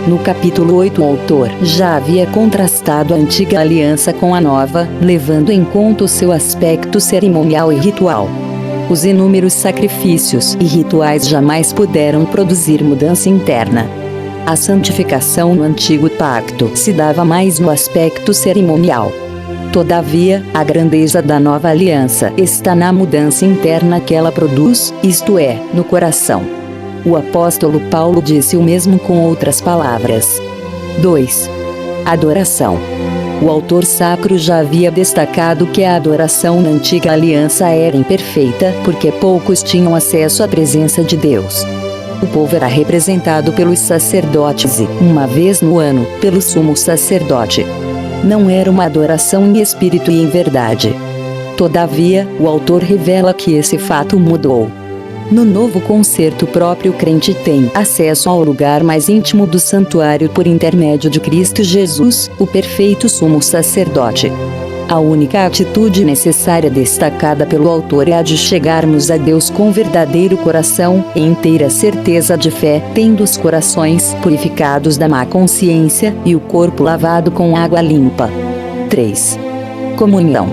No capítulo 8 o autor já havia contrastado a antiga aliança com a nova, levando em conta o seu aspecto cerimonial e ritual. Os inúmeros sacrifícios e rituais jamais puderam produzir mudança interna. A santificação no Antigo Pacto se dava mais no aspecto cerimonial. Todavia, a grandeza da nova aliança está na mudança interna que ela produz, isto é, no coração. O apóstolo Paulo disse o mesmo com outras palavras. 2. Adoração. O autor sacro já havia destacado que a adoração na antiga aliança era imperfeita, porque poucos tinham acesso à presença de Deus. O povo era representado pelos sacerdotes e, uma vez no ano, pelo sumo sacerdote. Não era uma adoração em espírito e em verdade. Todavia, o autor revela que esse fato mudou. No novo concerto, o próprio crente tem acesso ao lugar mais íntimo do santuário por intermédio de Cristo Jesus, o perfeito sumo sacerdote. A única atitude necessária destacada pelo autor é a de chegarmos a Deus com verdadeiro coração e inteira certeza de fé, tendo os corações purificados da má consciência e o corpo lavado com água limpa. 3. Comunhão.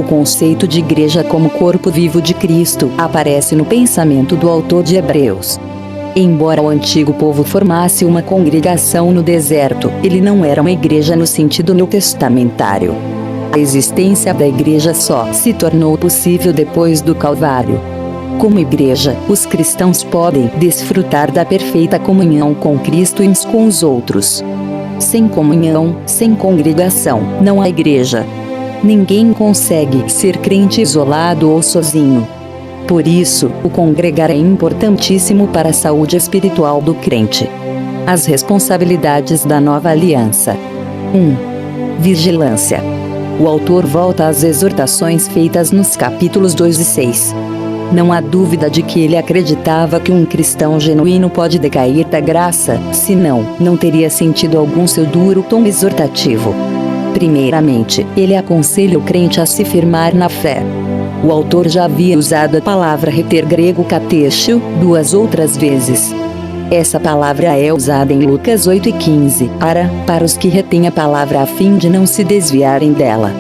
O conceito de igreja como corpo vivo de Cristo aparece no pensamento do autor de Hebreus. Embora o antigo povo formasse uma congregação no deserto, ele não era uma igreja no sentido neotestamentário. A existência da igreja só se tornou possível depois do Calvário. Como igreja, os cristãos podem desfrutar da perfeita comunhão com Cristo e uns com os outros. Sem comunhão, sem congregação, não há igreja. Ninguém consegue ser crente isolado ou sozinho. Por isso, o congregar é importantíssimo para a saúde espiritual do crente. As responsabilidades da nova aliança. 1. Vigilância. O autor volta às exortações feitas nos capítulos 2 e 6. Não há dúvida de que ele acreditava que um cristão genuíno pode decair da graça, senão, não teria sentido algum seu duro tom exortativo. Primeiramente, ele aconselha o crente a se firmar na fé. O autor já havia usado a palavra reter grego katechio 2 outras vezes. Essa palavra é usada em Lucas 8:15, para os que retêm a palavra a fim de não se desviarem dela.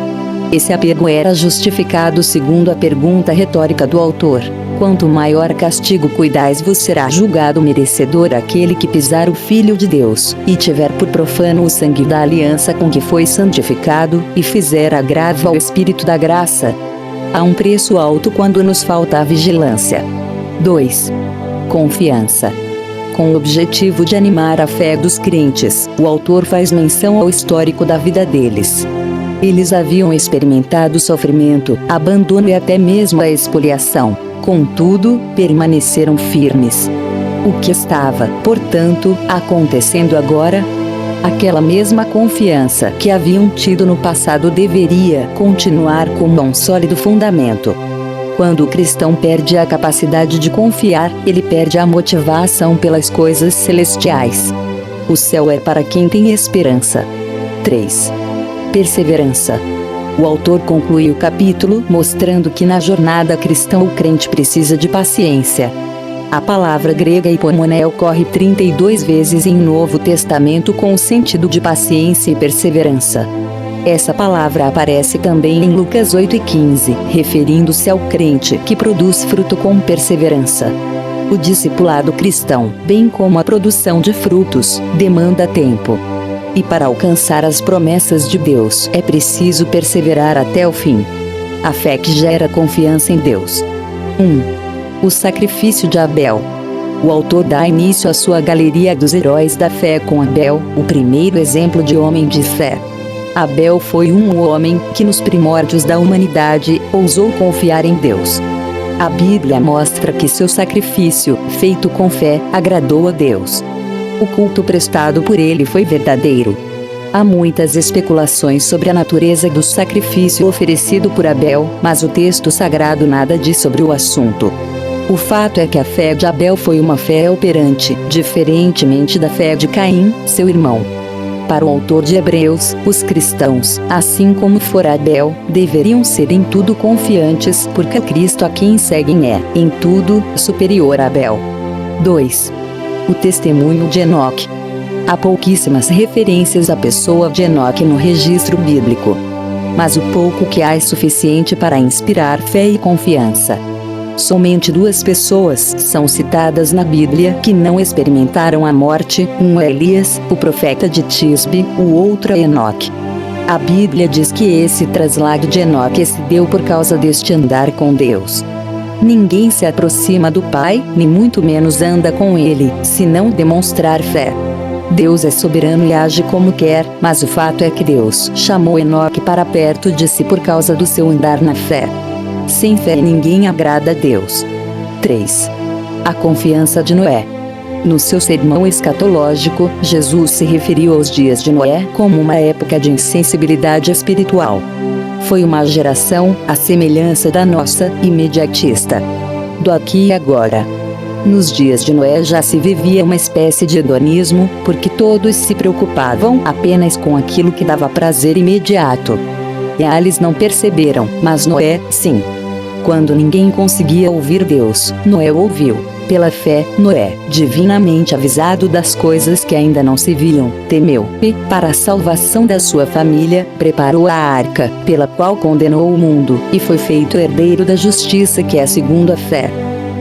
Esse apego era justificado segundo a pergunta retórica do autor: quanto maior castigo cuidais-vos, será julgado merecedor aquele que pisar o Filho de Deus, e tiver por profano o sangue da aliança com que foi santificado, e fizer agravo ao Espírito da graça. Há um preço alto quando nos falta a vigilância. 2. Confiança. Com o objetivo de animar a fé dos crentes, o autor faz menção ao histórico da vida deles. Eles haviam experimentado sofrimento, abandono e até mesmo a expoliação. Contudo, permaneceram firmes. O que estava, portanto, acontecendo agora? Aquela mesma confiança que haviam tido no passado deveria continuar como um sólido fundamento. Quando o cristão perde a capacidade de confiar, ele perde a motivação pelas coisas celestiais. O céu é para quem tem esperança. 3. Perseverança. O autor conclui o capítulo mostrando que na jornada cristã o crente precisa de paciência. A palavra grega hipomoné ocorre 32 vezes em Novo Testamento com o sentido de paciência e perseverança. Essa palavra aparece também em Lucas 8:15, referindo-se ao crente que produz fruto com perseverança. O discipulado cristão, bem como a produção de frutos, demanda tempo. E para alcançar as promessas de Deus é preciso perseverar até o fim. A fé que gera confiança em Deus. 1. O sacrifício de Abel. O autor dá início à sua galeria dos heróis da fé com Abel, o primeiro exemplo de homem de fé. Abel foi um homem que nos primórdios da humanidade ousou confiar em Deus. A Bíblia mostra que seu sacrifício, feito com fé, agradou a Deus. O culto prestado por ele foi verdadeiro. Há muitas especulações sobre a natureza do sacrifício oferecido por Abel, mas o texto sagrado nada diz sobre o assunto. O fato é que a fé de Abel foi uma fé operante, diferentemente da fé de Caim, seu irmão. Para o autor de Hebreus, os cristãos, assim como fora Abel, deveriam ser em tudo confiantes, porque Cristo a quem seguem é, em tudo, superior a Abel. 2. O testemunho de Enoque. Há pouquíssimas referências à pessoa de Enoque no registro bíblico. Mas o pouco que há é suficiente para inspirar fé e confiança. Somente 2 pessoas são citadas na Bíblia que não experimentaram a morte, um é Elias, o profeta de Tisbe, o outro é Enoque. A Bíblia diz que esse traslado de Enoque se deu por causa deste andar com Deus. Ninguém se aproxima do Pai, nem muito menos anda com Ele, se não demonstrar fé. Deus é soberano e age como quer, mas o fato é que Deus chamou Enoque para perto de si por causa do seu andar na fé. Sem fé ninguém agrada a Deus. 3. A confiança de Noé. No seu sermão escatológico, Jesus se referiu aos dias de Noé como uma época de insensibilidade espiritual. Foi uma geração, à semelhança da nossa, imediatista. Do aqui e agora. Nos dias de Noé já se vivia uma espécie de hedonismo, porque todos se preocupavam apenas com aquilo que dava prazer imediato. Eles não perceberam, mas Noé, sim. Quando ninguém conseguia ouvir Deus, Noé ouviu. Pela fé, Noé, divinamente avisado das coisas que ainda não se viam, temeu, e, para a salvação da sua família, preparou a arca, pela qual condenou o mundo, e foi feito herdeiro da justiça que é segundo a fé.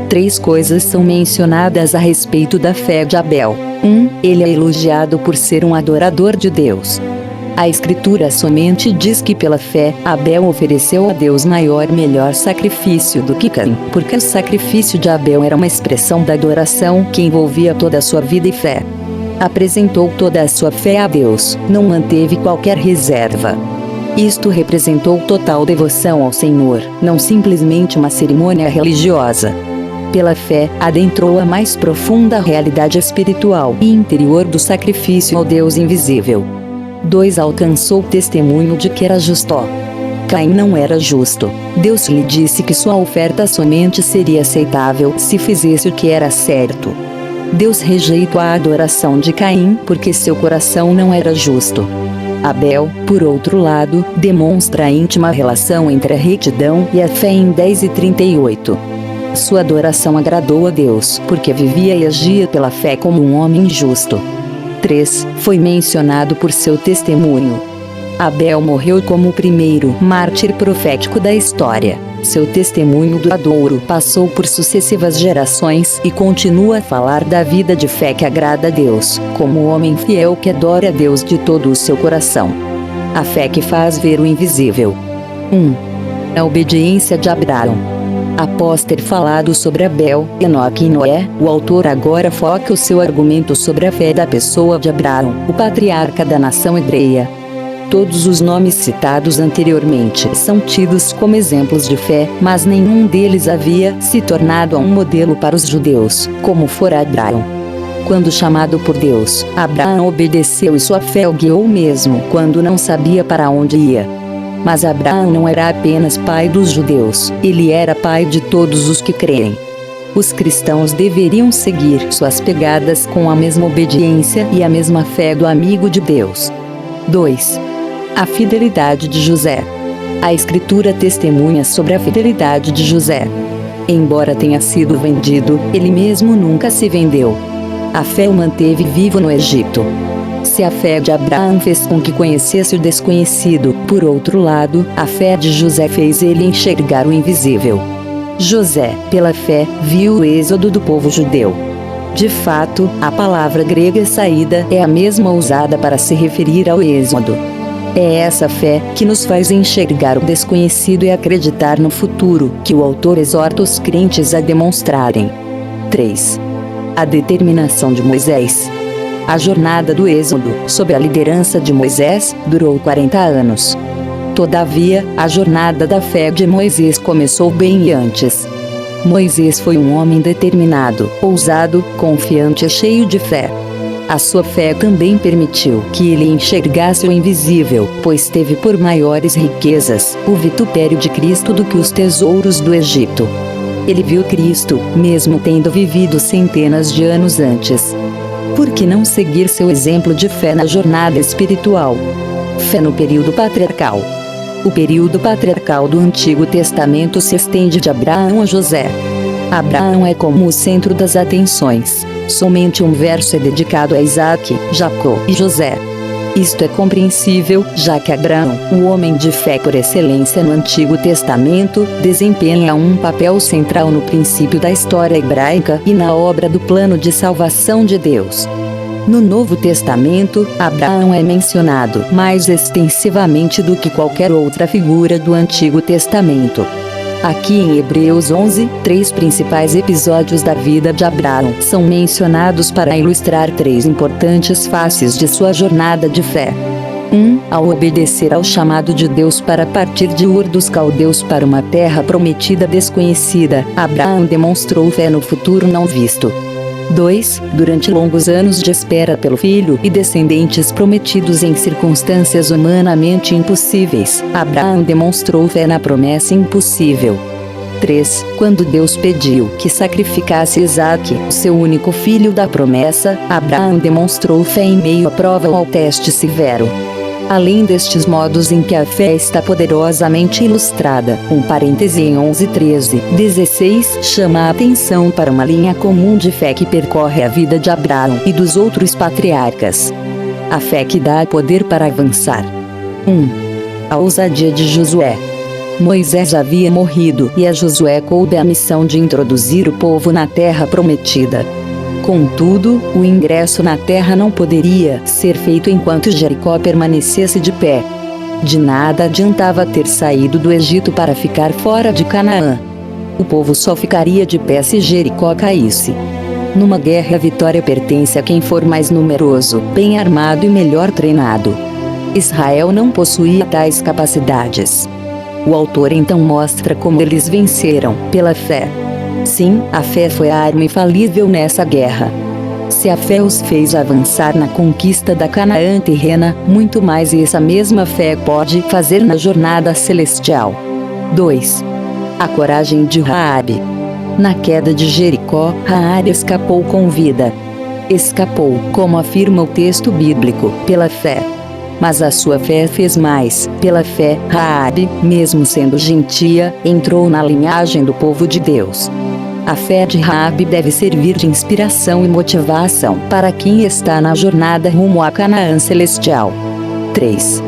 3 coisas são mencionadas a respeito da fé de Abel. 1. Ele é elogiado por ser um adorador de Deus. A Escritura somente diz que pela fé, Abel ofereceu a Deus maior e melhor sacrifício do que Caim, porque o sacrifício de Abel era uma expressão da adoração que envolvia toda a sua vida e fé. Apresentou toda a sua fé a Deus, não manteve qualquer reserva. Isto representou total devoção ao Senhor, não simplesmente uma cerimônia religiosa. Pela fé, adentrou a mais profunda realidade espiritual e interior do sacrifício ao Deus invisível. 2. Alcançou o testemunho de que era justo. Caim não era justo. Deus lhe disse que sua oferta somente seria aceitável se fizesse o que era certo. Deus rejeitou a adoração de Caim porque seu coração não era justo. Abel, por outro lado, demonstra a íntima relação entre a retidão e a fé em 10:38. Sua adoração agradou a Deus, porque vivia e agia pela fé como um homem justo. 3. Foi mencionado por seu testemunho. Abel morreu como o primeiro mártir profético da história. Seu testemunho duradouro passou por sucessivas gerações e continua a falar da vida de fé que agrada a Deus, como o homem fiel que adora a Deus de todo o seu coração. A fé que faz ver o invisível. 1. A obediência de Abraão. Após ter falado sobre Abel, Enoque e Noé, o autor agora foca o seu argumento sobre a fé da pessoa de Abraão, o patriarca da nação hebreia. Todos os nomes citados anteriormente são tidos como exemplos de fé, mas nenhum deles havia se tornado um modelo para os judeus, como fora Abraão. Quando chamado por Deus, Abraão obedeceu e sua fé o guiou mesmo quando não sabia para onde ia. Mas Abraão não era apenas pai dos judeus, ele era pai de todos os que creem. Os cristãos deveriam seguir suas pegadas com a mesma obediência e a mesma fé do amigo de Deus. 2. A fidelidade de José. A Escritura testemunha sobre a fidelidade de José. Embora tenha sido vendido, ele mesmo nunca se vendeu. A fé o manteve vivo no Egito. Se a fé de Abraão fez com que conhecesse o desconhecido, por outro lado, a fé de José fez ele enxergar o invisível. José, pela fé, viu o êxodo do povo judeu. De fato, a palavra grega saída é a mesma usada para se referir ao êxodo. É essa fé que nos faz enxergar o desconhecido e acreditar no futuro, que o autor exorta os crentes a demonstrarem. 3. A determinação de Moisés. A jornada do Êxodo, sob a liderança de Moisés, durou 40 anos. Todavia, a jornada da fé de Moisés começou bem antes. Moisés foi um homem determinado, ousado, confiante e cheio de fé. A sua fé também permitiu que ele enxergasse o invisível, pois teve por maiores riquezas o vitupério de Cristo do que os tesouros do Egito. Ele viu Cristo, mesmo tendo vivido centenas de anos antes. Por que não seguir seu exemplo de fé na jornada espiritual? Fé no período patriarcal. O período patriarcal do Antigo Testamento se estende de Abraão a José. Abraão é como o centro das atenções. Somente um verso é dedicado a Isaque, Jacó e José. Isto é compreensível, já que Abraão, o homem de fé por excelência no Antigo Testamento, desempenha um papel central no princípio da história hebraica e na obra do plano de salvação de Deus. No Novo Testamento, Abraão é mencionado mais extensivamente do que qualquer outra figura do Antigo Testamento. Aqui em Hebreus 11, 3 principais episódios da vida de Abraão são mencionados para ilustrar 3 importantes faces de sua jornada de fé. 1. Ao obedecer ao chamado de Deus para partir de Ur dos Caldeus para uma terra prometida desconhecida, Abraão demonstrou fé no futuro não visto. 2. Durante longos anos de espera pelo filho e descendentes prometidos em circunstâncias humanamente impossíveis, Abraão demonstrou fé na promessa impossível. 3. Quando Deus pediu que sacrificasse Isaque, seu único filho da promessa, Abraão demonstrou fé em meio à prova ou ao teste severo. Além destes modos em que a fé está poderosamente ilustrada, em 11:13-16 chama a atenção para uma linha comum de fé que percorre a vida de Abraão e dos outros patriarcas. A fé que dá poder para avançar. 1. A ousadia de Josué. Moisés havia morrido e a Josué coube a missão de introduzir o povo na terra prometida. Contudo, o ingresso na terra não poderia ser feito enquanto Jericó permanecesse de pé. De nada adiantava ter saído do Egito para ficar fora de Canaã. O povo só ficaria de pé se Jericó caísse. Numa guerra, a vitória pertence a quem for mais numeroso, bem armado e melhor treinado. Israel não possuía tais capacidades. O autor então mostra como eles venceram, pela fé. Sim, a fé foi a arma infalível nessa guerra. Se a fé os fez avançar na conquista da Canaã terrena, muito mais essa mesma fé pode fazer na jornada celestial. 2. A coragem de Raabe. Na queda de Jericó, Raabe escapou com vida. Escapou, como afirma o texto bíblico, pela fé. Mas a sua fé fez mais. Pela fé, Raabe, mesmo sendo gentia, entrou na linhagem do povo de Deus. A fé de Raabe deve servir de inspiração e motivação para quem está na jornada rumo à Canaã celestial. 3.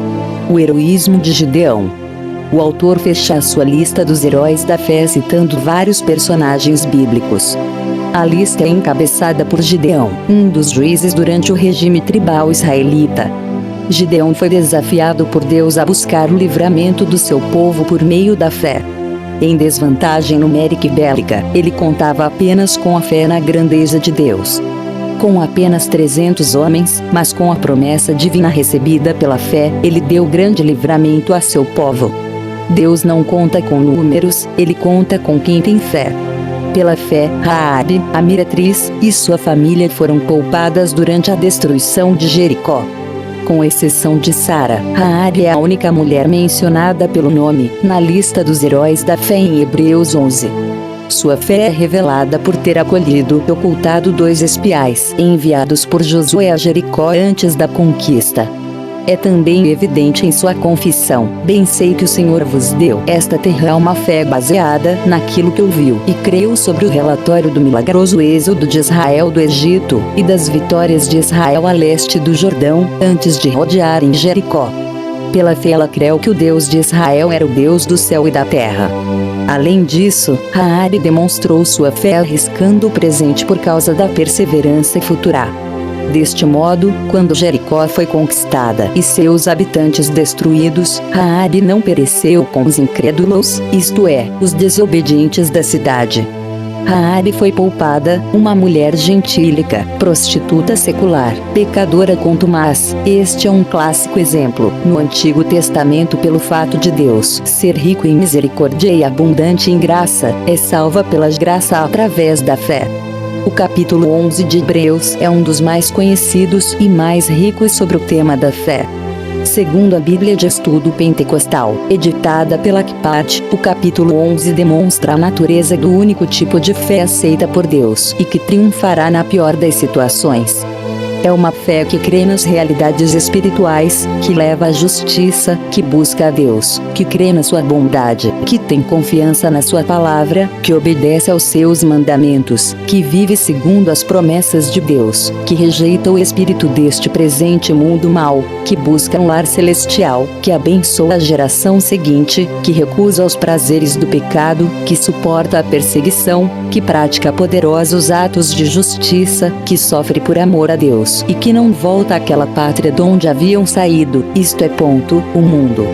O heroísmo de Gideão. O autor fecha a sua lista dos heróis da fé citando vários personagens bíblicos. A lista é encabeçada por Gideão, um dos juízes durante o regime tribal israelita. Gideão foi desafiado por Deus a buscar o livramento do seu povo por meio da fé. Em desvantagem numérica e bélica, ele contava apenas com a fé na grandeza de Deus. Com apenas 300 homens, mas com a promessa divina recebida pela fé, ele deu grande livramento a seu povo. Deus não conta com números, ele conta com quem tem fé. Pela fé, Raabe, a meretriz, e sua família foram poupadas durante a destruição de Jericó. Com exceção de Sara, Raabe é a única mulher mencionada pelo nome na lista dos heróis da fé em Hebreus 11. Sua fé é revelada por ter acolhido e ocultado 2 espiais enviados por Josué a Jericó antes da conquista. É também evidente em sua confissão: bem sei que o Senhor vos deu esta terra, uma fé baseada naquilo que ouviu e creu sobre o relatório do milagroso êxodo de Israel do Egito, e das vitórias de Israel a leste do Jordão, antes de rodearem Jericó. Pela fé ela creu que o Deus de Israel era o Deus do céu e da terra. Além disso, Raabe demonstrou sua fé arriscando o presente por causa da perseverança futura. Deste modo, quando Jericó foi conquistada e seus habitantes destruídos, Raabe não pereceu com os incrédulos, isto é, os desobedientes da cidade. Raabe foi poupada, uma mulher gentílica, prostituta secular, pecadora contumaz. Este é um clássico exemplo, no Antigo Testamento, pelo fato de Deus ser rico em misericórdia e abundante em graça, é salva pela graça através da fé. O capítulo 11 de Hebreus é um dos mais conhecidos e mais ricos sobre o tema da fé. Segundo a Bíblia de Estudo Pentecostal, editada pela Kippat, o capítulo 11 demonstra a natureza do único tipo de fé aceita por Deus e que triunfará na pior das situações. É uma fé que crê nas realidades espirituais, que leva à justiça, que busca a Deus, que crê na sua bondade, que tem confiança na sua palavra, que obedece aos seus mandamentos, que vive segundo as promessas de Deus, que rejeita o espírito deste presente mundo mau, que busca um lar celestial, que abençoa a geração seguinte, que recusa os prazeres do pecado, que suporta a perseguição, que pratica poderosos atos de justiça, que sofre por amor a Deus e que não volta àquela pátria de onde haviam saído, isto é, o mundo.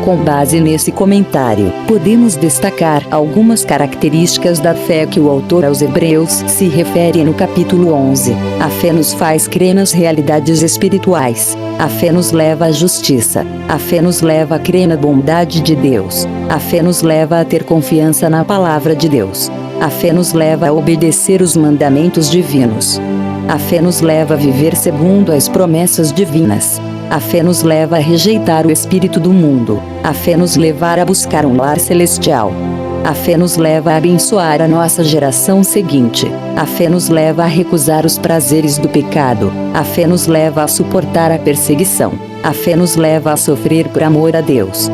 Com base nesse comentário, podemos destacar algumas características da fé que o autor aos Hebreus se refere no capítulo 11. A fé nos faz crer nas realidades espirituais. A fé nos leva à justiça. A fé nos leva a crer na bondade de Deus. A fé nos leva a ter confiança na palavra de Deus. A fé nos leva a obedecer os mandamentos divinos. A fé nos leva a viver segundo as promessas divinas. A fé nos leva a rejeitar o espírito do mundo. A fé nos levar a buscar um lar celestial. A fé nos leva a abençoar a nossa geração seguinte. A fé nos leva a recusar os prazeres do pecado. A fé nos leva a suportar a perseguição. A fé nos leva a sofrer por amor a Deus.